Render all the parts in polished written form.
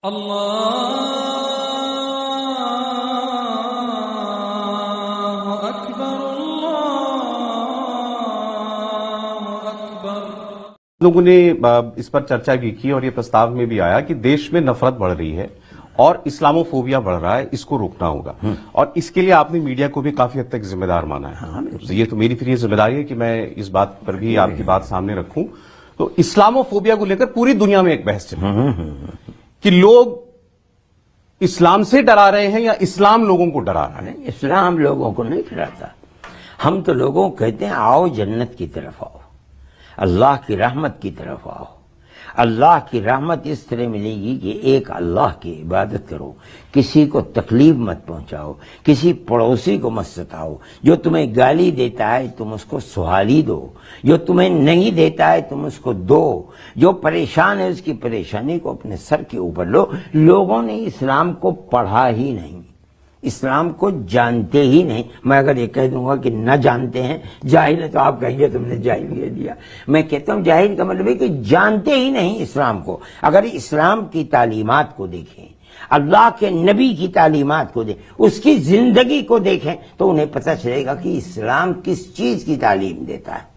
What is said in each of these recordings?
اللہ اکبر اللہ اکبر۔ لوگوں نے اس پر چرچا بھی کی اور یہ پرستاو میں بھی آیا کہ دیش میں نفرت بڑھ رہی ہے اور اسلاموفوبیا بڑھ رہا ہے، اس کو روکنا ہوگا، اور اس کے لیے آپ نے میڈیا کو بھی کافی حد تک ذمہ دار مانا ہے۔ یہ تو میری پھر یہ ذمہ داری ہے کہ میں اس بات پر بھی آپ کی بات سامنے رکھوں۔ تو اسلاموفوبیا کو لے کر پوری دنیا میں ایک بحث چل رہی ہے کہ لوگ اسلام سے ڈرا رہے ہیں یا اسلام لوگوں کو ڈرا رہا ہے۔ اسلام لوگوں کو نہیں ڈراتا، ہم تو لوگوں کو کہتے ہیں آؤ جنت کی طرف آؤ، اللہ کی رحمت کی طرف آؤ۔ اللہ کی رحمت اس طرح ملے گی کہ ایک اللہ کی عبادت کرو، کسی کو تکلیف مت پہنچاؤ، کسی پڑوسی کو مت ستاؤ، جو تمہیں گالی دیتا ہے تم اس کو سہالی دو، جو تمہیں نہیں دیتا ہے تم اس کو دو، جو پریشان ہے اس کی پریشانی کو اپنے سر کے اوپر لو۔ لوگوں نے اسلام کو پڑھا ہی نہیں، اسلام کو جانتے ہی نہیں۔ میں اگر یہ کہہ دوں گا کہ نہ جانتے ہیں، جاہل ہے، تو آپ کہیں گے تم نے جاہل کہہ دیا۔ میں کہتا ہوں جاہل کا مطلب ہے کہ جانتے ہی نہیں اسلام کو۔ اگر اسلام کی تعلیمات کو دیکھیں، اللہ کے نبی کی تعلیمات کو دیکھیں، اس کی زندگی کو دیکھیں، تو انہیں پتہ چلے گا کہ اسلام کس چیز کی تعلیم دیتا ہے۔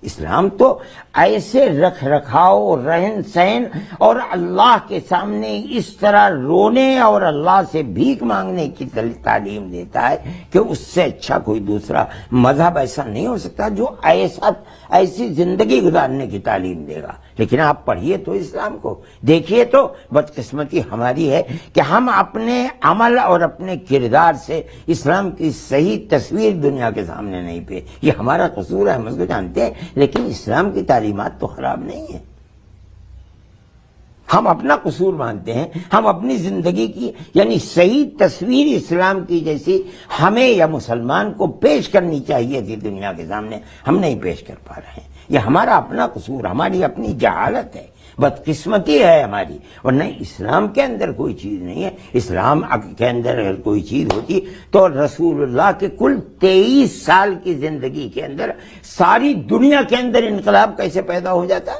اسلام تو ایسے رکھ رکھاؤ، رہن سہن اور اللہ کے سامنے اس طرح رونے اور اللہ سے بھیک مانگنے کی تعلیم دیتا ہے کہ اس سے اچھا کوئی دوسرا مذہب ایسا نہیں ہو سکتا جو ایسی زندگی گزارنے کی تعلیم دے گا۔ لیکن آپ پڑھیے تو اسلام کو، دیکھیے تو بدقسمتی ہماری ہے کہ ہم اپنے عمل اور اپنے کردار سے اسلام کی صحیح تصویر دنیا کے سامنے نہیں پہ۔ یہ ہمارا قصور ہے، ہم اس کو جانتے ہیں، لیکن اسلام کی تعلیمات تو خراب نہیں ہے۔ ہم اپنا قصور مانتے ہیں، ہم اپنی زندگی کی یعنی صحیح تصویر اسلام کی جیسی ہمیں یا مسلمان کو پیش کرنی چاہیے تھی دنیا کے سامنے، ہم نہیں پیش کر پا رہے ہیں۔ یہ ہمارا اپنا قصور، ہماری اپنی جہالت ہے، بدقسمتی ہے ہماری، ورنہ اسلام کے اندر کوئی چیز نہیں ہے۔ اسلام کے اندر اگر کوئی چیز ہوتی تو رسول اللہ کے کل 23 سال کی زندگی کے اندر ساری دنیا کے اندر انقلاب کیسے پیدا ہو جاتا؟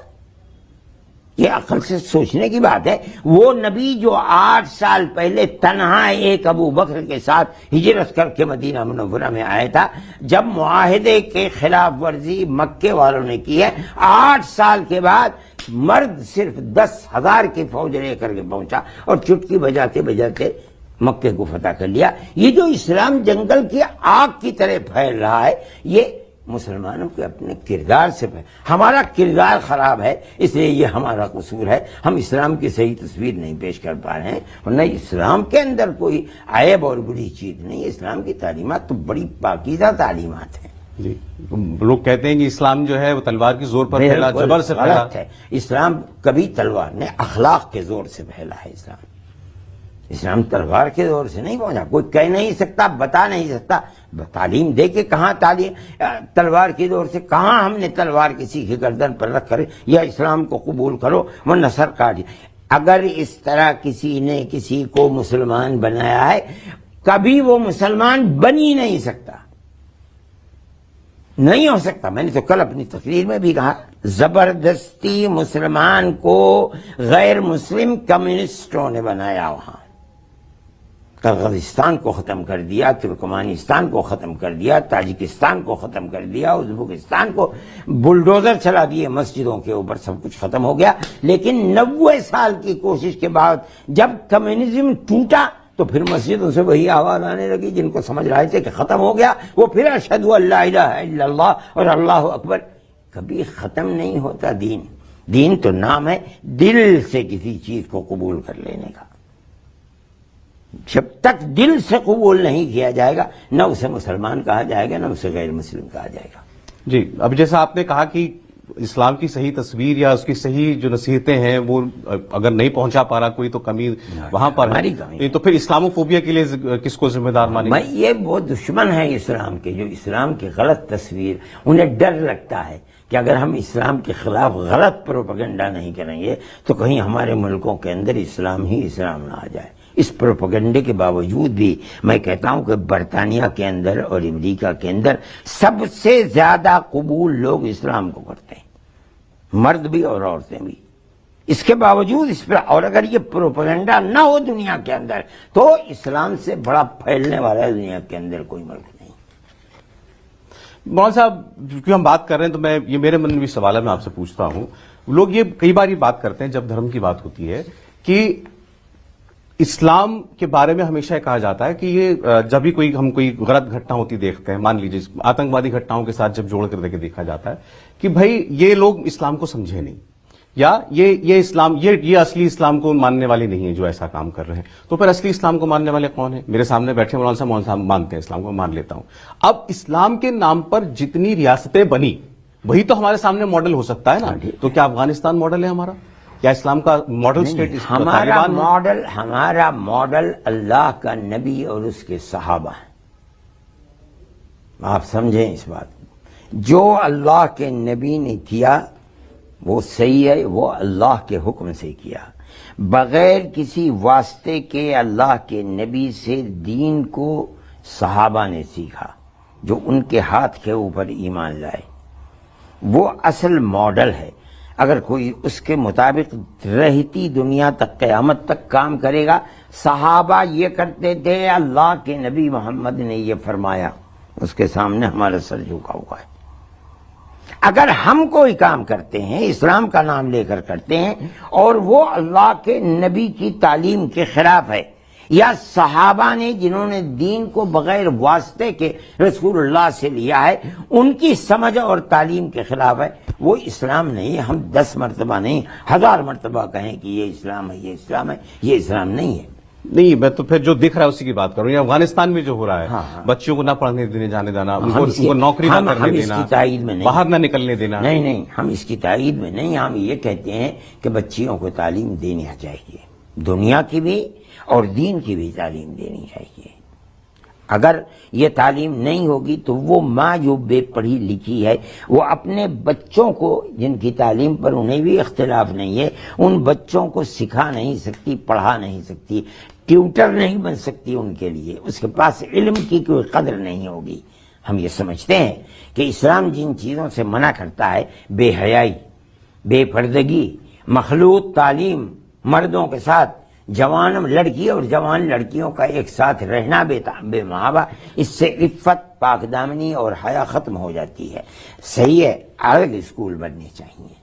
یہ عقل سے سوچنے کی بات ہے۔ وہ نبی جو 8 سال پہلے تنہا ایک ابو بکر کے ساتھ ہجرت کر کے مدینہ منورہ میں آیا تھا، جب معاہدے کے خلاف ورزی مکے والوں نے کی ہے، 8 سال کے بعد مرد صرف 10,000 کی فوج لے کر کے پہنچا اور چٹکی بجاتے بجاتے مکے کو فتح کر لیا۔ یہ جو اسلام جنگل کی آگ کی طرح پھیل رہا ہے، یہ مسلمانوں کے اپنے کردار سے ہمارا کردار خراب ہے، اس لیے یہ ہمارا قصور ہے۔ ہم اسلام کی صحیح تصویر نہیں پیش کر پا رہے ہیں، ورنہ اسلام کے اندر کوئی عیب اور بری چیز نہیں ہے۔ اسلام کی تعلیمات تو بڑی پاکیزہ تعلیمات ہیں۔ جی، لوگ کہتے ہیں کہ اسلام جو ہے وہ تلوار کی زور پر پھیلا، جبر سے پھیلا ہے۔ اسلام کبھی تلوار نے اخلاق کے زور سے پھیلا ہے۔ اسلام تلوار کے زور سے نہیں پہنچا، کوئی کہہ نہیں سکتا، بتا نہیں سکتا۔ تعلیم دے کے کہاں تلوار کی زور سے کہاں ہم نے تلوار کسی کی گردن پر رکھ کر یا اسلام کو قبول کرو ورنہ سر کاٹ۔ اگر اس طرح کسی نے کسی کو مسلمان بنایا ہے، کبھی وہ مسلمان بن ہی نہیں سکتا، نہیں ہو سکتا۔ میں نے تو کل اپنی تقریر میں بھی کہا، زبردستی مسلمان کو غیر مسلم کمیونسٹوں نے بنایا۔ وہاں قرغیزستان کو ختم کر دیا، ترکمانستان کو ختم کر دیا، تاجکستان کو ختم کر دیا، ازبکستان کو بلڈوزر چلا دیے، مسجدوں کے اوپر سب کچھ ختم ہو گیا۔ لیکن 90 سال کی کوشش کے بعد جب کمیونزم ٹوٹا تو پھر مسجدوں سے وہی آواز آنے لگی، جن کو سمجھ رہے تھے کہ ختم ہو گیا، وہ پھر اشہد ان لا الہ الا اللہ اور اللہ اکبر۔ کبھی ختم نہیں ہوتا دین۔ دین تو نام ہے دل سے کسی چیز کو قبول کر لینے کا۔ جب تک دل سے قبول نہیں کیا جائے گا، نہ اسے مسلمان کہا جائے گا، نہ اسے غیر مسلم کہا جائے گا۔ جی، اب جیسا آپ نے کہا کہ اسلام کی صحیح تصویر یا اس کی صحیح جو نصیحتیں ہیں وہ اگر نہیں پہنچا پا رہا کوئی تو کمی وہاں پر ہے، تو پھر اسلاموفوبیا کے لیے کس کو ذمہ دار مانیں گے؟ میں یہ وہ دشمن ہیں اسلام کے جو اسلام کی غلط تصویر، انہیں ڈر لگتا ہے کہ اگر ہم اسلام کے خلاف غلط پروپیگنڈا نہیں کریں گے تو کہیں ہمارے ملکوں کے اندر اسلام ہی اسلام نہ آ جائے۔ اس پروپیگنڈے کے باوجود بھی میں کہتا ہوں کہ برطانیہ کے اندر اور امریکہ کے اندر سب سے زیادہ قبول لوگ اسلام کو کرتے ہیں، مرد بھی اور عورتیں بھی۔ اس کے باوجود اس پر، اور اگر یہ پروپیگنڈا نہ ہو دنیا کے اندر تو اسلام سے بڑا پھیلنے والا ہے دنیا کے اندر کوئی ملک نہیں۔ مولانا صاحب کیونکہ ہم بات کر رہے ہیں تو یہ میرے من میں بھی سوال ہے، میں آپ سے پوچھتا ہوں۔ لوگ یہ کئی بار یہ بات کرتے ہیں جب دھرم کی بات ہوتی ہے کہ اسلام کے بارے میں ہمیشہ کہا جاتا ہے کہ یہ جب بھی ہم کوئی غلط گھٹنا ہوتی دیکھتے ہیں، مان لیجیے آتنکوادی گھٹناؤں کے ساتھ جب جوڑ کر دیکھا جاتا ہے کہ بھائی یہ لوگ اسلام کو سمجھے نہیں، یا یہ اسلام یہ اصلی اسلام کو ماننے والے نہیں ہیں جو ایسا کام کر رہے ہیں، تو پھر اصلی اسلام کو ماننے والے کون ہیں؟ میرے سامنے بیٹھے مولانا صاحب مانتے ہیں اسلام کو، مان لیتا ہوں۔ اب اسلام کے نام پر جتنی ریاستیں بنی وہی تو ہمارے سامنے ماڈل ہو سکتا ہے نا، تو کیا افغانستان ماڈل ہے ہمارا؟ کیا اسلام کا ماڈل اسٹیٹ ہمارا ماڈل اللہ کا نبی اور اس کے صحابہ ہیں۔ آپ سمجھیں اس بات کو، جو اللہ کے نبی نے کیا وہ صحیح ہے، وہ اللہ کے حکم سے کیا، بغیر کسی واسطے کے اللہ کے نبی سے دین کو صحابہ نے سیکھا جو ان کے ہاتھ کے اوپر ایمان لائے، وہ اصل ماڈل ہے۔ اگر کوئی اس کے مطابق رہتی دنیا تک قیامت تک کام کرے گا، صحابہ یہ کرتے تھے، اللہ کے نبی محمد نے یہ فرمایا، اس کے سامنے ہمارا سر جھکا ہوا ہے۔ اگر ہم کوئی کام کرتے ہیں اسلام کا نام لے کر کرتے ہیں اور وہ اللہ کے نبی کی تعلیم کے خلاف ہے، یا صحابہ نے جنہوں نے دین کو بغیر واسطے کے رسول اللہ سے لیا ہے ان کی سمجھ اور تعلیم کے خلاف ہے، وہ اسلام نہیں ہے۔ ہم 10 مرتبہ نہیں 1000 مرتبہ کہیں کہ یہ اسلام ہے، یہ اسلام ہے، یہ اسلام نہیں ہے۔ نہیں، میں تو پھر جو دکھ رہا ہے اسی کی بات کروں۔ افغانستان میں جو ہو رہا ہے، بچیوں کو نہ پڑھنے دینے جانے دینا، ان کو نوکری نہ کرنے دینا، باہر نہ نکلنے دینا، نہیں، ہم اس کی تائید میں نہیں، ہم یہ کہتے ہیں کہ بچیوں کو تعلیم دینی چاہیے، دنیا کی بھی اور دین کی بھی تعلیم دینی چاہیے۔ اگر یہ تعلیم نہیں ہوگی تو وہ ماں جو بے پڑھی لکھی ہے وہ اپنے بچوں کو، جن کی تعلیم پر انہیں بھی اختلاف نہیں ہے، ان بچوں کو سکھا نہیں سکتی، پڑھا نہیں سکتی، ٹیوٹر نہیں بن سکتی ان کے لیے، اس کے پاس علم کی کوئی قدر نہیں ہوگی۔ ہم یہ سمجھتے ہیں کہ اسلام جن چیزوں سے منع کرتا ہے، بے حیائی، بے پردگی، مخلوط تعلیم، مردوں کے ساتھ جوان لڑکی اور جوان لڑکیوں کا ایک ساتھ رہنا بے محابہ، اس سے عفت، پاک دامنی اور حیا ختم ہو جاتی ہے۔ صحیح ہے، الگ اسکول بننے چاہیے،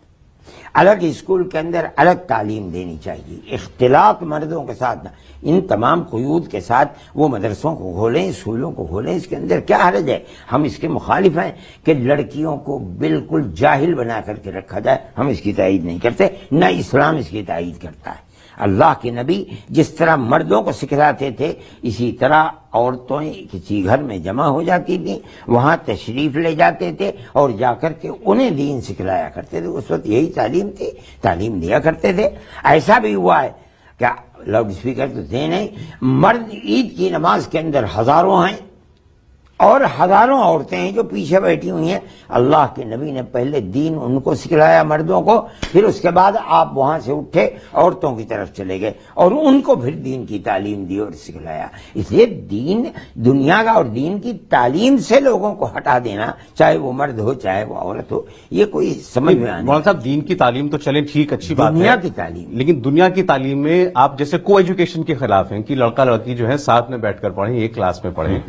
الگ اسکول کے اندر الگ تعلیم دینی چاہیے، اختلاط مردوں کے ساتھ، ان تمام قیود کے ساتھ وہ مدرسوں کو کھولیں، اسکولوں کو کھولیں، اس کے اندر کیا حرج ہے؟ ہم اس کے مخالف ہیں کہ لڑکیوں کو بالکل جاہل بنا کر کے رکھا جائے، ہم اس کی تائید نہیں کرتے، نہ اسلام اس کی تائید کرتا ہے۔ اللہ کے نبی جس طرح مردوں کو سکھلاتے تھے اسی طرح عورتیں کسی گھر میں جمع ہو جاتی تھیں، وہاں تشریف لے جاتے تھے اور جا کر کے انہیں دین سکھلایا کرتے تھے، اس وقت یہی تعلیم تھی، تعلیم دیا کرتے تھے۔ ایسا بھی ہوا ہے کیا لاؤڈ اسپیکر تو تھے نہیں، مرد عید کی نماز کے اندر ہزاروں ہیں اور ہزاروں عورتیں ہیں جو پیچھے بیٹھی ہوئی ہیں، اللہ کے نبی نے پہلے دین ان کو سکھلایا مردوں کو، پھر اس کے بعد آپ وہاں سے اٹھے عورتوں کی طرف چلے گئے اور ان کو پھر دین کی تعلیم دی اور سکھلایا۔ اس لیے دین دنیا کا اور دین کی تعلیم سے لوگوں کو ہٹا دینا، چاہے وہ مرد ہو چاہے وہ عورت ہو، یہ کوئی سمجھ میں آنے۔ مولانا صاحب دین کی تعلیم تو چلیں ٹھیک، اچھی بات ہے، دنیا کی تعلیم، لیکن دنیا کی تعلیم میں آپ جیسے کو ایجوکیشن کے خلاف ہیں کہ لڑکا لڑکی جو ہے ساتھ میں بیٹھ کر پڑھیں، ایک کلاس میں پڑھیں،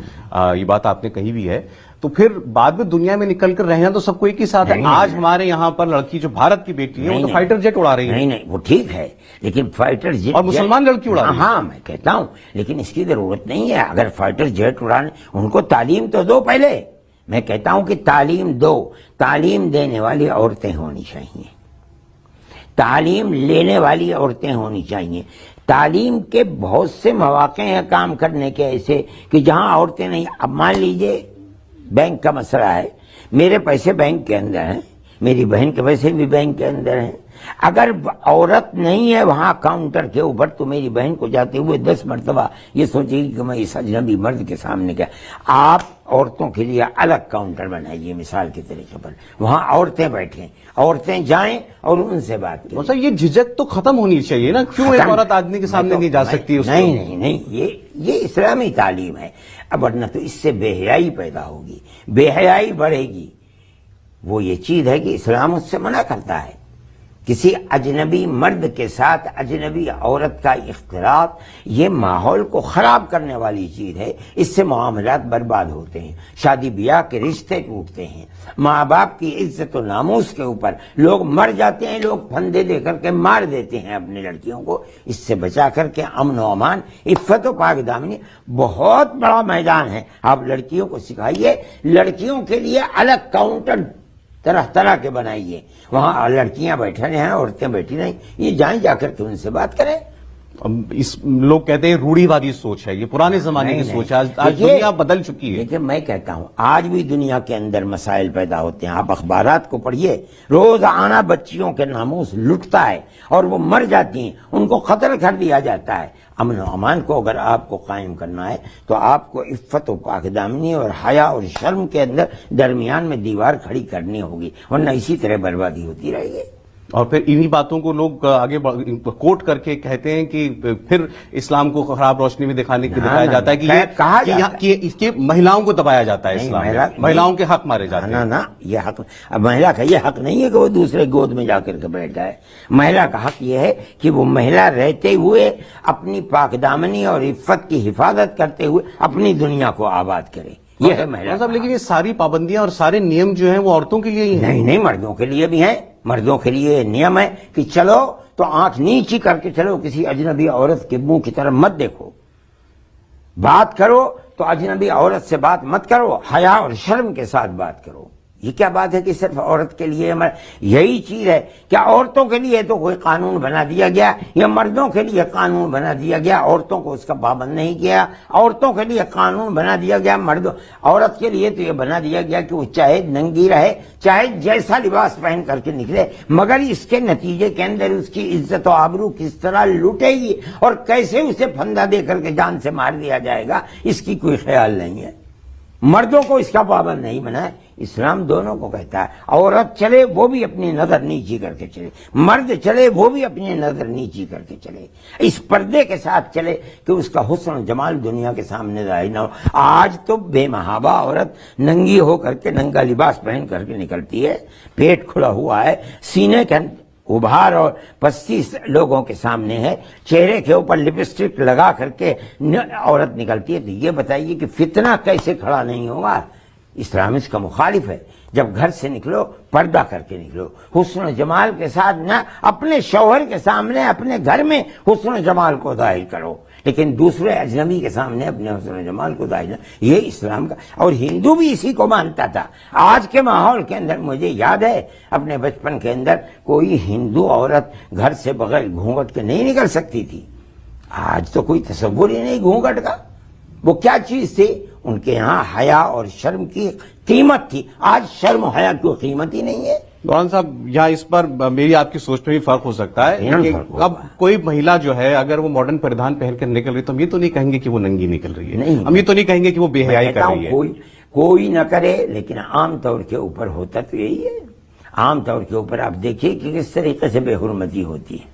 یہ بات آپ نے کہی بھی ہے، تو پھر بعد میں دنیا میں نکل کر رہنا تو سب کو ایک ہی ساتھ ہے۔ آج ہمارے یہاں پر لڑکی جو بھارت کی بیٹی ہے وہ تو فائٹر جیٹ اڑا رہی ہے، نہیں وہ ٹھیک ہے، لیکن فائٹر جیٹ اور مسلمان لڑکی اڑا رہی ہے۔ ہاں میں کہتا ہوں، لیکن اس کی ضرورت نہیں ہے۔ اگر فائٹر جیٹ اڑانے، ان کو تعلیم تو دو پہلے، میں کہتا ہوں کہ تعلیم دو، تعلیم دینے والی عورتیں ہونی چاہیے، تعلیم لینے والی عورتیں ہونی چاہیے۔ تعلیم کے بہت سے مواقع ہیں کام کرنے کے ایسے کہ جہاں عورتیں نہیں۔ اب مان لیجئے بینک کا مسئلہ ہے، میرے پیسے بینک کے اندر ہیں، میری بہن کے پیسے بھی بینک کے اندر ہیں، اگر عورت نہیں ہے وہاں کاؤنٹر کے اوپر تو میری بہن کو جاتے ہوئے 10 مرتبہ یہ سوچے گی کہ میں اس اجنبی مرد کے سامنے کیا۔ آپ عورتوں کے لیے الگ کاؤنٹر بنائیے مثال کے طریقے پر، وہاں عورتیں بیٹھیں، عورتیں جائیں اور ان سے بات کریں۔ یہ جھجک تو ختم ہونی چاہیے نا، کیوں ایک عورت آدمی کے سامنے نہیں جا سکتی؟ نہیں، یہ اسلامی تعلیم ہے، اب ورنہ تو اس سے بے حیائی پیدا ہوگی، بے حیائی بڑھے گی۔ وہ یہ چیز ہے کہ اسلام اس سے منع کرتا ہے، کسی اجنبی مرد کے ساتھ اجنبی عورت کا اختلاط یہ ماحول کو خراب کرنے والی چیز ہے. اس سے معاملات برباد ہوتے ہیں، شادی بیاہ کے رشتے ٹوٹتے ہیں، ماں باپ کی عزت و ناموس کے اوپر لوگ مر جاتے ہیں، لوگ پھندے دے کر کے مار دیتے ہیں اپنی لڑکیوں کو. اس سے بچا کر کے امن و امان، عفت و پاک دامنی بہت بڑا میدان ہے. آپ لڑکیوں کو سکھائیے، لڑکیوں کے لیے الگ کاؤنٹر طرح طرح کے بنائیے، وہاں لڑکیاں بیٹھے رہیں، عورتیں بیٹھی رہیں، یہ جائیں جا کر کے ان سے بات کریں. اس لوگ کہتے ہیں روڑی وادی سوچ ہے، یہ پرانے زمانے کی سوچ ہے. آج دنیا بدل چکی ہے. لیکن میں کہتا ہوں آج بھی دنیا کے اندر مسائل پیدا ہوتے ہیں. آپ اخبارات کو پڑھیے، روزانہ بچیوں کے ناموس لٹتا ہے اور وہ مر جاتی ہیں، ان کو قتل کر دیا جاتا ہے. امن و امان کو اگر آپ کو قائم کرنا ہے تو آپ کو عفت و پاک دامنی اور حیا اور شرم کے اندر درمیان میں دیوار کھڑی کرنی ہوگی، ورنہ اسی طرح بربادی ہوتی رہے گی. اور پھر انہی باتوں کو لوگ آگے کوٹ کر کے کہتے ہیں کہ پھر اسلام کو خراب روشنی میں دکھایا جاتا ہے کہ مہیلاؤں کو دبایا جاتا ہے، اسلام میں مہیلاؤں کے حق مارے جاتے ہیں. نا یہ حق مہیلا کا یہ حق نہیں ہے کہ وہ دوسرے گود میں جا کر کے بیٹھ جائے. مہیلا کا حق یہ ہے کہ وہ مہیلا رہتے ہوئے اپنی پاک دامنی اور عفت کی حفاظت کرتے ہوئے اپنی دنیا کو آباد کرے. یہ ہے مہیلا صاحب. لیکن یہ ساری پابندیاں اور سارے نیم جو ہیں وہ عورتوں کے لیے ہی ہیں. نہیں، مردوں کے لیے بھی ہیں. مردوں کے لیے نیم ہے کہ چلو تو آنکھ نیچی کر کے چلو، کسی اجنبی عورت کے منہ کی طرف مت دیکھو. بات کرو تو اجنبی عورت سے بات مت کرو، حیا اور شرم کے ساتھ بات کرو. یہ کیا بات ہے کہ صرف عورت کے لیے؟ یہی چیز ہے کیا عورتوں کے لیے تو کوئی قانون بنا دیا گیا یا مردوں کے لیے قانون بنا دیا گیا، عورتوں کو اس کا پابند نہیں کیا؟ عورتوں کے لیے قانون بنا دیا گیا، عورت کے لیے تو یہ بنا دیا گیا کہ وہ چاہے ننگی رہے، چاہے جیسا لباس پہن کر کے نکلے، مگر اس کے نتیجے کے اندر اس کی عزت و آبرو کس طرح لوٹے گی اور کیسے اسے پھندا دے کر کے جان سے مار دیا جائے گا، اس کی کوئی خیال نہیں ہے. مردوں کو اس کا پابند نہیں بنا ہے. اسلام دونوں کو کہتا ہے عورت چلے وہ بھی اپنی نظر نیچی کر کے چلے، مرد چلے وہ بھی اپنی نظر نیچی کر کے چلے، اس پردے کے ساتھ چلے کہ اس کا حسن و جمال دنیا کے سامنے ظاہر نہ ہو. آج تو بے محابہ عورت ننگی ہو کر کے، ننگا لباس پہن کر کے نکلتی ہے، پیٹ کھلا ہوا ہے، سینے کے ابھار اور پستی لوگوں کے سامنے ہے، چہرے کے اوپر لپسٹک لگا کر کے عورت نکلتی ہے. تو یہ بتائیے کہ فتنہ کیسے کھڑا نہیں ہوگا؟ اسلام اس کا مخالف ہے. جب گھر سے نکلو پردہ کر کے نکلو، حسن و جمال کے ساتھ، نہ اپنے شوہر کے سامنے اپنے گھر میں حسن و جمال کو ظاہر کرو، لیکن دوسرے اجنبی کے سامنے اپنے حسن و جمال کو ظاہر. یہ اسلام کا، اور ہندو بھی اسی کو مانتا تھا. آج کے ماحول کے اندر مجھے یاد ہے اپنے بچپن کے اندر کوئی ہندو عورت گھر سے بغیر گھونگھٹ کے نہیں نکل سکتی تھی. آج تو کوئی تصور ہی نہیں گھونگھٹ کا. وہ کیا چیز تھی؟ ان کے ہاں حیا اور شرم کی قیمت تھی. آج شرم و حیا کی قیمت ہی نہیں ہے. مولانا صاحب یہاں اس پر میری آپ کی سوچ میں بھی فرق ہو سکتا ہے. اب کوئی مہیلا جو ہے اگر وہ ماڈرن پردھان پہن کر نکل رہی تو ہم یہ تو نہیں کہیں گے کہ وہ ننگی نکل رہی ہے، ہم یہ تو نہیں کہیں گے کہ وہ بے حیائی کر رہی ہے. کوئی نہ کرے، لیکن عام طور کے اوپر ہوتا تو یہی ہے. عام طور کے اوپر آپ دیکھیے کہ کس طریقے سے بے حرمتی ہوتی ہے.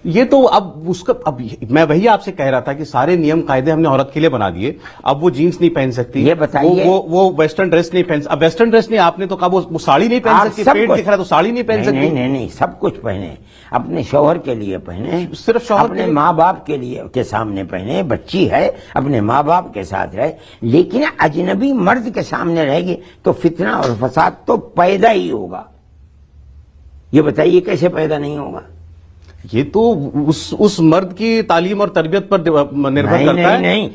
یہ تو اب اس کا، اب میں وہی آپ سے کہہ رہا تھا کہ سارے نیم قاعدے ہم نے عورت کے لیے بنا دیے. اب وہ جینس نہیں پہن سکتی، یہ بتائیے وہ ویسٹرن ڈریس نہیں پہن سکتی. اب ویسٹرن ڈریس نہیں، آپ نے تو کہا وہ ساڑی نہیں پہن سکتی، پیٹ دکھ رہا ہے تو ساڑی نہیں پہن سکتی. نہیں، سب کچھ پہنے. اپنے شوہر کے لیے پہنے، صرف شوہر اپنے ماں باپ کے لیے کے سامنے پہنے. بچی ہے اپنے ماں باپ کے ساتھ رہے، لیکن اجنبی مرد کے سامنے رہے گی تو فتنہ اور فساد تو پیدا ہی ہوگا. یہ بتائیے کیسے پیدا نہیں ہوگا؟ یہ تو اس مرد کی تعلیم اور تربیت پر نربھر کرتا ہے. نہیں،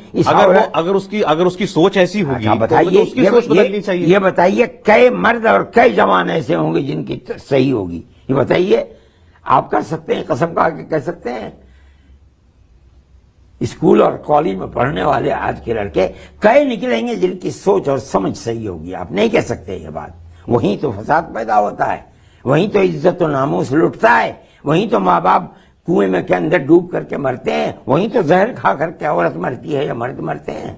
اگر اس کی سوچ ایسی ہوگی بتائیے، تو اس کی سوچ بدلنی چاہیے. یہ بتائیے کئی مرد اور کئی جوان ایسے ہوں گے جن کی صحیح ہوگی؟ یہ بتائیے. آپ کر سکتے ہیں، قسم کھا کے کہہ سکتے ہیں؟ اسکول اور کالج میں پڑھنے والے آج کے لڑکے کئی نکلیں گے جن کی سوچ اور سمجھ صحیح ہوگی؟ آپ نہیں کہہ سکتے یہ بات. وہیں تو فساد پیدا ہوتا ہے، وہیں تو عزت و ناموس لٹتا ہے، وہیں تو ماں باپ کنویں میں کے اندر ڈوب کر کے مرتے ہیں، وہیں تو زہر کھا کر کے عورت مرتی ہے یا مرد مرتے ہیں.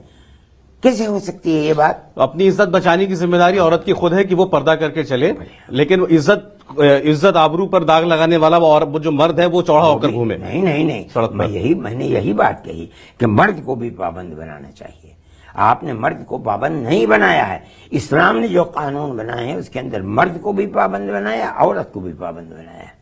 کیسے ہو سکتی ہے یہ بات؟ اپنی عزت بچانے کی ذمہ داری عورت کی خود ہے کہ وہ پردہ کر کے چلے، لیکن عزت آبرو پر داغ لگانے والا وہ جو مرد ہے وہ چوڑا ہو کر گھومے. نہیں، میں نے یہی بات کہی کہ مرد کو بھی پابند بنانا چاہیے. آپ نے مرد کو پابند نہیں بنایا ہے. اسلام نے جو قانون بنائے ہیں اس کے اندر مرد کو بھی پابند بنایا، عورت کو بھی پابند بنایا ہے.